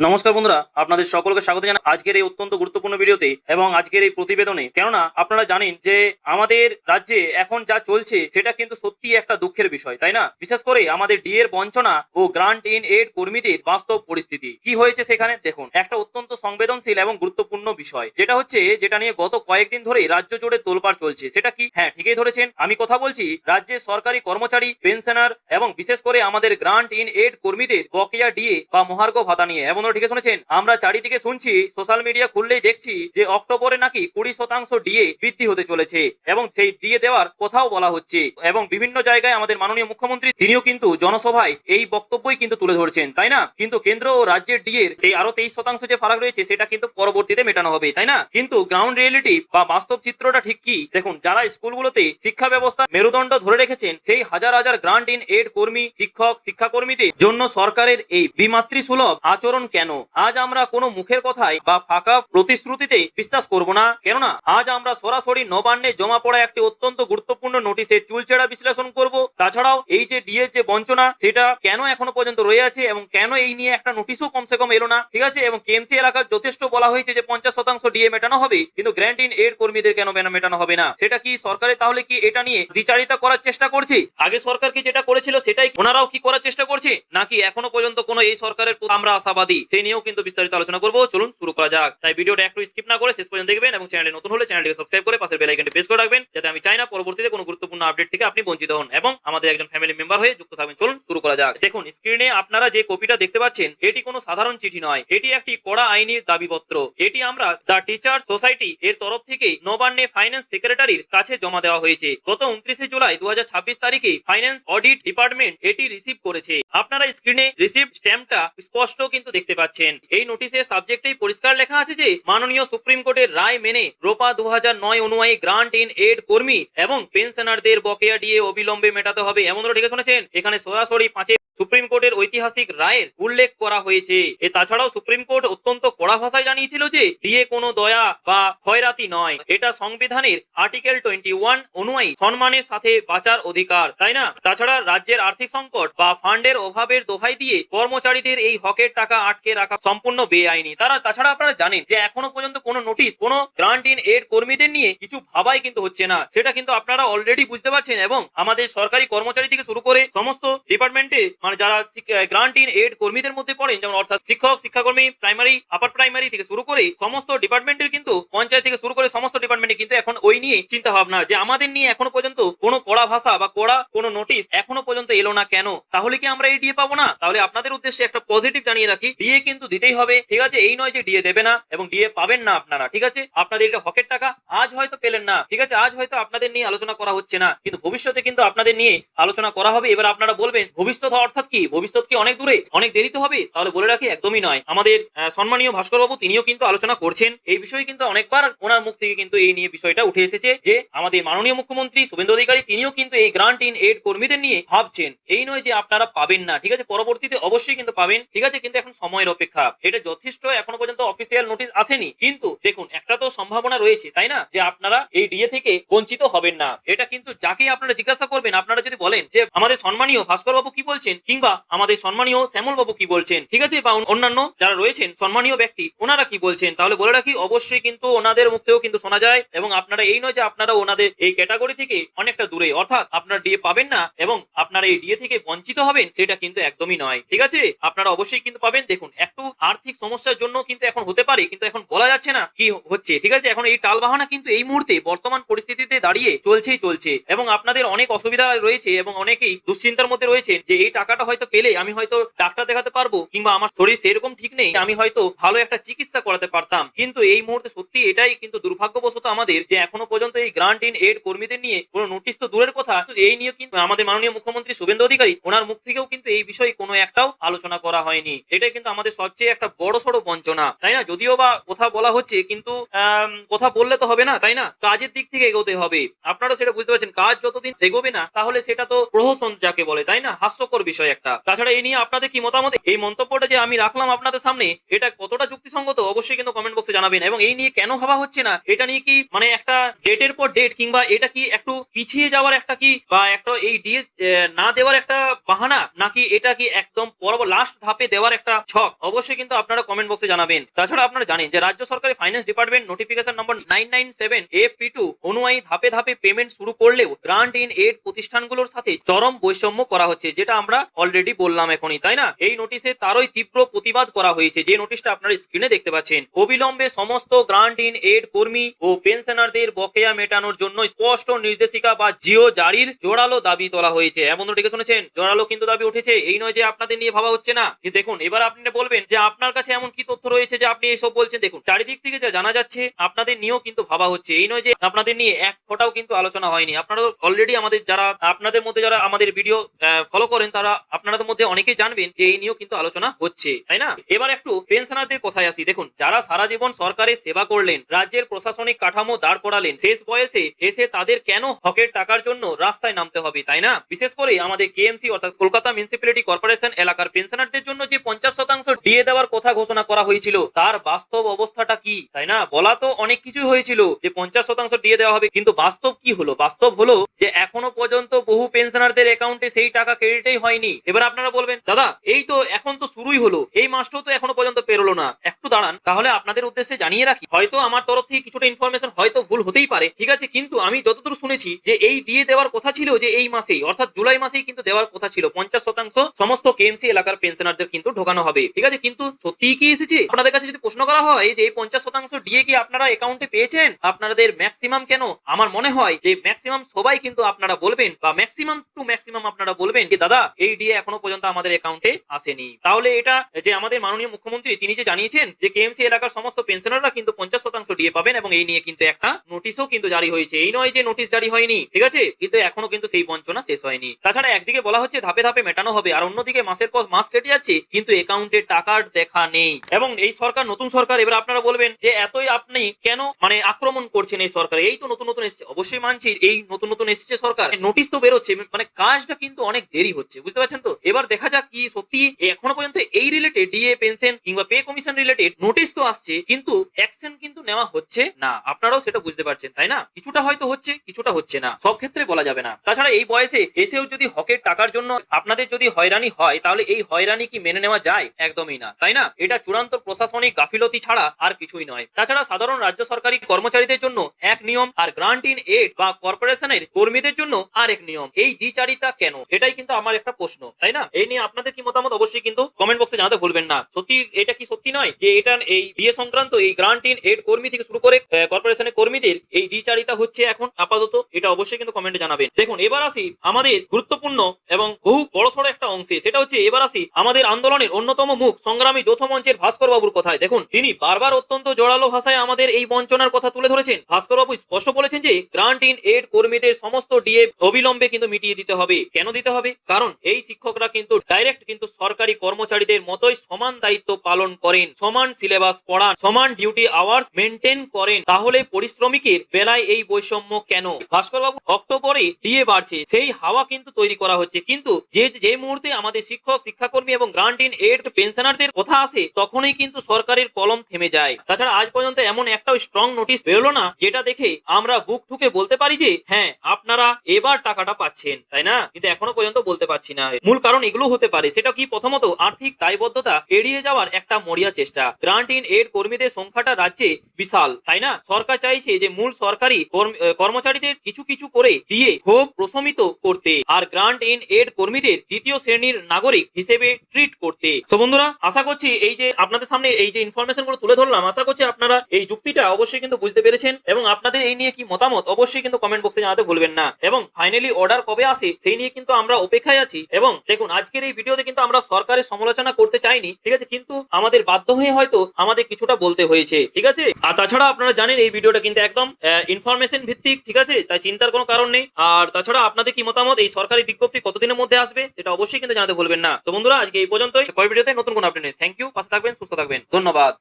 নমস্কার বন্ধুরা, আপনাদের সকলকে স্বাগত জানাই আজকের এই অত্যন্ত গুরুত্বপূর্ণ ভিডিওতে এবং আজকের এই প্রতিবেদনে। কেননা আপনারা জানেন যে আমাদের রাজ্যে এখন যা চলছে সেটা কিন্তু সত্যি একটা দুঃখের বিষয়, তাই না? বিশেষ করে আমাদের ডিএর বঞ্চনা ও গ্রান্ট ইন এড কর্মীদের বাস্তব পরিস্থিতি কি হয়েছে সেখানে দেখুন। একটা অত্যন্ত সংবেদনশীল এবং গুরুত্বপূর্ণ বিষয় যেটা নিয়ে গত কয়েকদিন ধরে রাজ্য জুড়ে তোলপাড় চলছে। সেটা কি? হ্যাঁ, ঠিকই ধরেছেন, আমি কথা বলছি রাজ্যের সরকারি কর্মচারী, পেনশনার এবং বিশেষ করে আমাদের গ্রান্ট ইন এড কর্মীদের বকেয়া ডিএ বা মহার্ঘ ভাতা নিয়ে। এবং ঠিক শুনেছেন, আমরা চারিদিকে শুনছি, সোশ্যাল মিডিয়া খুললেই দেখছি যে অক্টোবরে নাকি 20% ডিএ বৃদ্ধি হতে চলেছে এবং সেই ডিএ দেওয়ার কথাও বলা হচ্ছে। এবং বিভিন্ন জায়গায় আমাদের মাননীয় মুখ্যমন্ত্রী তিনিও কিন্তু জনসভায় এই বক্তব্যই কিন্তু তুলে ধরছেন, তাই না? কিন্তু কেন্দ্র ও রাজ্যের ডিএ এই আরো 23% যে ফারাক রয়েছে সেটা কিন্তু পরবর্তীতে মেটানো হবে, তাই না? কিন্তু গ্রাউন্ড রিয়েলিটি বা বাস্তব চিত্রটা ঠিক কি দেখুন। যারা স্কুলগুলোতে শিক্ষা ব্যবস্থা মেরুদণ্ড ধরে রেখেছেন, সেই হাজার হাজার গ্রান্ট ইন এড কর্মী, শিক্ষক, শিক্ষাকর্মীদের জন্য সরকারের এই বিমাতৃসুলভ আচরণ কেন? আজ আমরা কোনো মুখের কথায় বা ফাঁকা প্রতিশ্রুতিতে বিশ্বাস করব না, কেননা আজ আমরা সরাসরি নবান্নে জমা পড়া একটি অত্যন্ত গুরুত্বপূর্ণ নোটিশের চুলচেরা বিশ্লেষণ করব। তাছাড়াও এই যে ডিএর যে বঞ্চনা সেটা কেন এখনো পর্যন্ত রয়ে আছে এবং কেন এই নিয়ে একটা নোটিশও কমসে কম এলো না, ঠিক আছে? এবং কেএমসি এলাকার যথেষ্ট বলা হয়েছে যে 50% ডিএ মেটানো হবে, কিন্তু গ্র্যান্ট ইন এড কর্মীদের কেন মেটানো হবে না? সেটা কি সরকারের তাহলে কি এটা নিয়ে দ্বিচারিতা করার চেষ্টা করছে? আগে সরকার কি যেটা করেছিল সেটাই ওনারাও কি করার চেষ্টা করছে, নাকি এখনো পর্যন্ত কোনো এই সরকারের আমরা আশাবাদী? সেই নিয়েও কিন্তু বিস্তারিত আলোচনা করব। চলুন শুরু করা যাক। তাই ভিডিওটা একটু স্কিপ না করে শেষ পর্যন্ত দেখবেন এবং চ্যানেলে নতুন হলে চ্যানেলটিকে সাবস্ক্রাইব করে পাশের বেল আইকনটি প্রেস করে রাখবেন, যাতে আমি চাই না পরবর্তীতে কোনো গুরুত্বপূর্ণ আপডেট থেকে আপনি বঞ্চিত হন এবং আমাদের একজন ফ্যামিলি মেম্বার হয়ে যুক্ত থাকবেন। চলুন শুরু করা যাক। দেখুন, স্ক্রিনে আপনারা যে কপিটা দেখতে পাচ্ছেন এটি কোনো সাধারণ চিঠি নয়, এটি একটি কড়া আইনি দাবিপত্র। এটি আমরা দ্য টিচার্স সোসাইটি এর তরফ থেকে নবান্নে ফাইন্যান্স সেক্রেটারির কাছে জমা দেওয়া হয়েছে। গত 29 জুলাই 2026 তারিখে ফাইন্যান্স অডিট ডিপার্টমেন্ট এটি রিসিভ করেছে। আপনারা স্ক্রিনে রিসিভড স্ট্যাম্পটা স্পষ্ট কিন্তু দেখতে পাচ্ছেন। এই নোটিশের সাবজেক্টেই পরিষ্কার লেখা আছে যে মাননীয় সুপ্রিম কোর্টের রায় মেনে রোপা 2009 অনুযায়ী গ্রান্ট ইন এড কর্মী এবং পেনশনারদের বকেয়া ডিএ অবিলম্বে মেটাতে হবে। এমন ঠিক শুনেছেন, এখানে সরাসরি 5 সুপ্রিম কোর্টের ঐতিহাসিক রায়ের উল্লেখ করা হয়েছে। তাছাড়াও সুপ্রিম কোর্ট অত্যন্ত কড়া ভাষায় জানিয়েছিল যে ডিএ কোনো দয়া বা খয়রাতি নয়, এটা সংবিধানের আর্টিকেল 21 অনুযায়ী সম্মানের সাথে বাঁচার অধিকার, তাই না? তাছাড়া রাজ্যের আর্থিক সংকট বা ফান্ডের অভাবের দোহাই দিয়ে কর্মচারীদের এই হকের টাকা আটকে রাখা সম্পূর্ণ বেআইনি। তাছাড়া আপনারা জানেন যে এখনো পর্যন্ত কোনো নোটিশ কোনো গ্রান্ট ইন এড কর্মীদের নিয়ে কিছু ভাবাই কিন্তু হচ্ছে না, সেটা কিন্তু আপনারা অলরেডি বুঝতে পারছেন। এবং আমাদের সরকারি কর্মচারী থেকে শুরু করে সমস্ত ডিপার্টমেন্টে যারা গ্রান্ট ইন এড কর্মীদের মধ্যে পড়েন, যেমন অর্থাৎ শিক্ষক, শিক্ষাকর্মী, প্রাইমারি, আপার প্রাইমারি থেকে শুরু করে সমস্ত ডিপার্টমেন্টের কিন্তু পঞ্চায়েত থেকে শুরু করে সমস্ত ডিপার্টমেন্টে কিন্তু এখন ওই নিয়ে চিন্তা ভাবনা যে আমাদের নিয়ে এখনো পর্যন্ত কোনো কড়া ভাষা বা কড়া কোনো নোটিশ এখনো পর্যন্ত এলো না কেন? তাহলে কি আমরা এই ডিএ পাবো না? তাহলে আপনাদের উদ্দেশ্যে একটা পজিটিভ জানিয়ে রাখি, ডিএ কিন্তু দিতেই হবে, ঠিক আছে? এই নয় যে ডিএ দেবে না এবং ডিএ পাবেন না আপনারা, ঠিক আছে? আপনাদের এটা হকের টাকা, আজ হয়তো পেলেন না, ঠিক আছে? আজ হয়তো আপনাদের নিয়ে আলোচনা করা হচ্ছে না, কিন্তু ভবিষ্যতে কিন্তু আপনাদের নিয়ে আলোচনা করা হবে। এবার আপনারা বলবেন ভবিষ্যৎ অর্থাৎ কি? ভবিষ্যৎ কি অনেক দূরে, অনেক দেরিতে হবে? তাহলে বলে রাখি, একদমই নয়। আমাদের সম্মানীয় ভাস্কর বাবু তিনিও কিন্তু আলোচনা করছেন এই বিষয়ে, কিন্তু অনেকবার ওনার মুখ থেকে কিন্তু এই নিয়ে বিষয়টা উঠে এসেছে যে আমাদের মাননীয় মুখ্যমন্ত্রী শুভেন্দু অধিকারী তিনিও কিন্তু এই গ্রান্ট ইন এড কর্মীদের নিয়ে ভাবছেন। এই নয় যে আপনারা পাবেন না, ঠিক আছে? পরবর্তীতে অবশ্যই কিন্তু পাবেন, ঠিক আছে? কিন্তু এখন সময়ের অপেক্ষা, এটা যথেষ্ট। এখনো পর্যন্ত অফিসিয়াল নোটিশ আসেনি, কিন্তু দেখুন একটা তো সম্ভাবনা রয়েছে, তাই না? যে আপনারা এই ডিএ থেকে বঞ্চিত হবেন না। এটা কিন্তু যাকে আপনারা জিজ্ঞাসা করবেন, আপনারা যদি বলেন যে আমাদের সম্মানীয় ভাস্কর বাবু কি বলছেন কিংবা আমাদের সম্মানীয় শ্যামল বাবু কি বলছেন, ঠিক আছে, বা অন্যান্য যারা রয়েছেন সম্মানীয় ব্যক্তি ওনারা কি বলছেন, তাহলে বলে রাখি অবশ্যই কিন্তু ওনাদের মুখ থেকেও কিন্তু শোনা যায়। এবং আপনারা এই নয় যে আপনারা ওনাদের এই ক্যাটাগরি থেকে অনেকটা দূরে, অর্থাৎ আপনারা ডিএ পাবেন না এবং আপনারা এই ডিএ থেকে বঞ্চিত হবেন, সেটা কিন্তু একদমই নয়, ঠিক আছে? আপনারা অবশ্যই কিন্তু পাবেন। দেখুন, একটু আর্থিক সমস্যার জন্য কিন্তু এখন হতে পারে, কিন্তু এখন বলা যাচ্ছে না কি হচ্ছে, ঠিক আছে? এখন এই টালবাহানা কিন্তু এই মুহূর্তে বর্তমান পরিস্থিতিতে দাঁড়িয়ে চলছে এবং আপনাদের অনেক অসুবিধা রয়েছে এবং অনেকেই দুশ্চিন্তার মধ্যে রয়েছে যে এই টাকাটা হয়তো পেলে আমি হয়তো ডাক্তার দেখাতে পারবো, কিংবা আমার শরীর সেরকম ঠিক নেই, আমি হয়তো ভালো একটা চিকিৎসা করাতে পারতাম। কিন্তু এই মুহূর্তে সত্যি এটাই কিন্তু দুর্ভাগ্যবশত আমাদের যে এখনো পর্যন্ত এই গ্রান্ট ইন এড কর্মীদের নিয়ে কোনো নোটিশ তো দূরের কথা, এই নিয়ে কিন্তু আমাদের মাননীয় মুখ্যমন্ত্রী শুভেন্দু অধিকারী ওনার মুখ থেকেও কিন্তু এই বিষয়ে কোনো একটাও আলোচনা করা হয়নি। এটাই কিন্তু আমাদের সবচেয়ে একটা বড়সড় বঞ্চনা, তাই না? যদিও বা কথা বলা হচ্ছে, কিন্তু কথা বললে তো হবে না, তাই না? কাজের দিক থেকে এগোতে হবে। আপনারা সেটা বুঝতে পারছেন, কাজ যতদিন এগোবে না তাহলে সেটা তো প্রহসন যাকে বলে, তাই না? হাস্যকর বিষয়। বিষয় একটা। তাছাড়া এই নিয়ে আপনাদের কি মতামত? এই মন্তব্যটা যে আমি রাখলাম আপনাদের সামনে, এটা কতটা যুক্তিসঙ্গত অবশ্যই কিন্তু কমেন্ট বক্সে জানাবেন। এবং এই নিয়ে কেন ভাবা হচ্ছে না, এটা নিয়ে কি মানে একটা ডেটের পর ডেট, কিংবা এটা কি একটু পিছিয়ে যাওয়ার একটা কি, বা একটা এই ডিএ না দেওয়ার একটা বাহানা, নাকি এটা কি একদম লাস্ট ধাপে দেওয়ার একটা ছক, অবশ্যই কিন্তু আপনারা কমেন্ট বক্সে জানাবেন। তাছাড়া আপনারা জানেন যে রাজ্য সরকারের ফাইন্যান্স ডিপার্টমেন্ট নোটিফিকেশন নম্বর 997 FP2 অনুযায়ী ধাপে ধাপে পেমেন্ট শুরু করলেও গ্রান্ট ইন এড প্রতিষ্ঠানগুলোর সাথে চরম বৈষম্য করা হচ্ছে, যেটা আমরা অলরেডি বললাম এখনই, তাই না? এই নোটিশে তারই তীব্র প্রতিবাদ করা হয়েছে, যে নোটিশটা আপনারা স্ক্রিনে দেখতে পাচ্ছেন। অবিলম্বে সমস্ত গ্রান্ট ইন এড কর্মী ও পেনশনারদের বকেয়া মেটানোর জন্য স্পষ্ট নির্দেশিকা বা জিও জারির জোরালো দাবি তোলা হয়েছে। এমন ঠিক শুনেছেন, জোরালো কিন্তু দাবি উঠেছে। এই নয় যে আপনাদের নিয়ে ভাবা হচ্ছে না। দেখুন, এবার আপনি বলবেন যে আপনার কাছে এমন কি তথ্য রয়েছে যে আপনি এইসব বলছেন। দেখুন, চারিদিক থেকে যা জানা যাচ্ছে আপনাদের নিয়েও কিন্তু ভাবা হচ্ছে। এই নয় যে আপনাদের নিয়ে এক ফোঁটাও কিন্তু আলোচনা হয়নি। আপনারা অলরেডি আমাদের যারা আপনাদের মধ্যে যারা আমাদের ভিডিও ফলো করেন, তারা আপনাদের মধ্যে অনেকেই জানবেন যে এই নিয়েও কিন্তু আলোচনা হচ্ছে, তাই না? এবার একটু পেনশনারদের কথায় আসি। দেখুন, যারা সারা জীবন সরকারের সেবা করলেন, রাজ্যের প্রশাসনিক কাঠামো দাঁড় করালেন, শেষ বয়সে এসে তাদের কেন হকের টাকার জন্য রাস্তায় নামতে হবে, তাই না? বিশেষ করে আমাদের কেএমসি অর্থাৎ কলকাতা মিউনিসিপ্যালিটি কর্পোরেশন এলাকার পেনশনারদের জন্য যে 50% ডিএ দেওয়ার কথা ঘোষণা করা হয়েছিল, তার বাস্তব অবস্থাটা কি, তাই না? বলা তো অনেক কিছুই হয়েছিল যে 50% ডিএ দেওয়া হবে, কিন্তু বাস্তব কি হলো? বাস্তব হলো যে এখনো পর্যন্ত বহু পেনশনারদের অ্যাকাউন্টে সেই টাকা ক্রেডিটই হয়নি। এবার আপনারা বলবেন, দাদা এই তো এখন তো শুরুই হলো, এই মাসটাও তো এখনো পর্যন্ত পেরোলো না। একটু দাঁড়ান, তাহলে আপনাদের উদ্দেশ্যে জানিয়ে রাখি, হয়তো আমার তরফ থেকে কিছুটা ইনফরমেশন হয়তো ভুল হতেই পারে, ঠিক আছে, কিন্তু আমি যতদূর শুনেছি যে এই ডিএ দেওয়ার কথা ছিল যে এই মাসেই অর্থাৎ জুলাই মাসেই কিন্তু দেওয়ার কথা ছিল। 50% সমস্ত কেএমসি এলাকার পেনশনারদের কিন্তু ঢোকানো হবে, ঠিক আছে, কিন্তু সত্যিই কি এসেছে? আপনাদের কাছে যদি প্রশ্ন করা হয় যে এই 50% ডিএ কি আপনারা অ্যাকাউন্টে পেয়েছেন, আপনাদের ম্যাক্সিমাম কেন, আমার মনে হয় যে ম্যাক্সিমাম সবাই কিন্তু আপনারা বলবেন, বা ম্যাক্সিমাম টু ম্যাক্সিমাম আপনারা বলবেন যে দাদা এই ডিএ এখনো পর্যন্ত আমাদের অ্যাকাউন্টে আসেনি। তাহলে এটা যে আমাদের মাননীয় মুখ্যমন্ত্রী তিনি যে জানিয়েছেন যে কেএমসি এলাকার সমস্ত পেনশনাররা কিন্তু 50% ডিএ পাবেন, এবং এই নিয়ে কিন্তু একটা নোটিশও কিন্তু জারি হয়েছে। এই নয় যে নোটিশ জারি হয়নি, ঠিক আছে, কিন্তু এখনো কিন্তু সেই বঞ্চনা শেষ হয়নি। তাছাড়া একদিকে বলা হচ্ছে ধাপে ধাপে মেটানো হবে, আর অন্যদিকে মাসের পর মাস কেটে যাচ্ছে কিন্তু অ্যাকাউন্টে টাকার দেখা নেই। এবং এই সরকার নতুন সরকার, এবার আপনারা বলবেন যে এতই আপনি কেন মানে আক্রমণ করছেন এই সরকার, এই তো নতুন নতুন এসেছে। অবশ্যই মানছি এই নতুন নতুন এসেছে সরকার, নোটিশ তো বেরোচ্ছে, মানে কাজটা কিন্তু অনেক দেরি হচ্ছে, বুঝতে পারছেন তো? এবার দেখা যাক কি সত্যি এখনো পর্যন্ত এই রিলেটেড ডিএ পেনশন কিংবা পে কমিশন রিলেটেড নোটিশ তো আসছে, কিন্তু অ্যাকশন কিন্তু নেওয়া হচ্ছে না। আপনারাও সেটা বুঝতে পারছেন, তাই না? কিছুটা হয়তো হচ্ছে, কিছুটা হচ্ছে না, সব ক্ষেত্রে বলা যাবে না। তাছাড়া এই বয়সে এসেও যদি হকের টাকার জন্য আপনাদের যদি হয়রানি হয়, তাহলে এই হয়রানি কি মেনে নেওয়া যায়? একদমই না, তাই না? এটা চূড়ান্ত প্রশাসনিক গাফিলতি ছাড়া আর কিছুই নয়। তাছাড়া সাধারণ রাজ্য সরকারি কর্মচারীদের জন্য এক নিয়ম, আর গ্রান্ট ইন এড বা কর্পোরেশনের কর্মীদের জন্য আরেক নিয়ম। এই দ্বিচারিতা কেন? এটাই কিন্তু আমার একটা প্রশ্ন, তাই না? এই নিয়ে আপনাদের কি মতামত অবশ্যই কিন্তু কমেন্ট বক্সে জানাতে ভুলবেন না। সত্যি এটা কি সত্যি নয় যে এটা এই ডিএ সংক্রান্ত এই গ্রান্ট ইন এড কর্মী থেকে শুরু করে কর্পোরেশনের কর্মীদের এই দ্বিচারিতা হচ্ছে এখন আপাতত? এটা অবশ্যই কিন্তু কমেন্টে জানাবেন। দেখুন, এবার আসি আমাদের গুরুত্বপূর্ণ এবং বহু বড়সড় একটা অংশে, সেটা হচ্ছে এবার আসি আমাদের আন্দোলনের অন্যতম মুখ সংগ্রামী যৌথ মঞ্চের ভাস্কর বাবুর কথায়। দেখুন, তিনি বারবার অত্যন্ত জোরালো ভাষায় আমাদের এই বঞ্চনার কথা তুলে ধরেছেন। ভাস্কর বাবু স্পষ্ট বলেছেন যে গ্রান্ট ইন এড কর্মীদের সমস্ত ডিএ অবিলম্বে কিন্তু মিটিয়ে দিতে হবে। কেন দিতে হবে? কারণ এই শিক্ষকরা কিন্তু ডাইরেক্ট কিন্তু সরকারি কর্মচারীদের মতোই সমান দায়িত্ব পালন করেন, সমান সিলেবাস পড়ান, সমান ডিউটি আওয়ার্স মেনটেন করেন। তাহলে পরিশ্রমিকের বেলায় এই বৈষম্য কেন? ভাস্কর বাবু, অক্টোবরে ডিএ বাড়ছে, সেই হাওয়া কিন্তু তৈরি করা হচ্ছে, কিন্তু যে মুহূর্তে আমাদের শিক্ষক, শিক্ষাকর্মী এবং গ্রান্ট ইন এড পেনশনারদের কথা আসে, তখনই কিন্তু সরকারের কলম থেমে যায়। তাছাড়া আজ পর্যন্ত এমন একটা স্ট্রং নোটিশ বেরোলো না যেটা দেখে আমরা বুক ঠুকে বলতে পারি যে হ্যাঁ আপনারা এবার টাকাটা পাচ্ছেন, তাই না? কিন্তু এখনো পর্যন্ত বলতে পারছি না। মূল কারণ এগুলো হতে পারে। সেটা কি? প্রথমত আর্থিক দায়বদ্ধতা এড়িয়ে যাওয়ার একটা মরিয়া চেষ্টা। গ্রান্ট ইন এড কর্মীদের সংখ্যাটা রাজ্যে বিশাল, তাই না? সরকার চাইছে যে মূল সরকারি কর্মচারীদের কিছু কিছু করে দিয়ে ক্ষোভ প্রশমিত করতে, আর গ্রান্ট ইন এড কর্মীদের দ্বিতীয় শ্রেণীর নাগরিক হিসেবে ট্রিট করতে। তো বন্ধুরা, আশা করছি এই যে আপনাদের সামনে এই যে ইনফরমেশন গুলো তুলে ধরলাম, আশা করছি আপনারা এই যুক্তিটা অবশ্যই কিন্তু বুঝতে পেরেছেন, এবং আপনাদের এই নিয়ে কি মতামত অবশ্যই কিন্তু কমেন্ট বক্সে জানাতে ভুলবেন না। এবং ফাইনালি অর্ডার কবে আসে সেই নিয়ে কিন্তু আমরা অপেক্ষায় আছি। এবং দেখুন, আজকের এই ভিডিওতে কিন্তু আমরা সরকারের সমালোচনা করতে চাইনি, ঠিক আছে, কিন্তু আমাদের বাধ্য হয়ে হয়তো আমাদের কিছুটা বলতে হয়েছে, ঠিক আছে। আর তাছাড়া আপনারা জানেন এই ভিডিওটা কিন্তু একদম ইনফরমেশন ভিত্তিক, ঠিক আছে, তাই চিন্তার কোনো কারণ নেই। আর তাছাড়া আপনাদের কি মতামত, এই সরকারি বিজ্ঞপ্তি কতদিনের মধ্যে আসবে সেটা অবশ্যই কিন্তু জানাতে ভুলবেন না। তো বন্ধুরা, আজকে এই পর্যন্তই। পরের ভিডিওতে নতুন কোনো আপডেট নেই। থ্যাংক ইউ, পাশে থাকবেন, সুস্থ থাকবেন, ধন্যবাদ।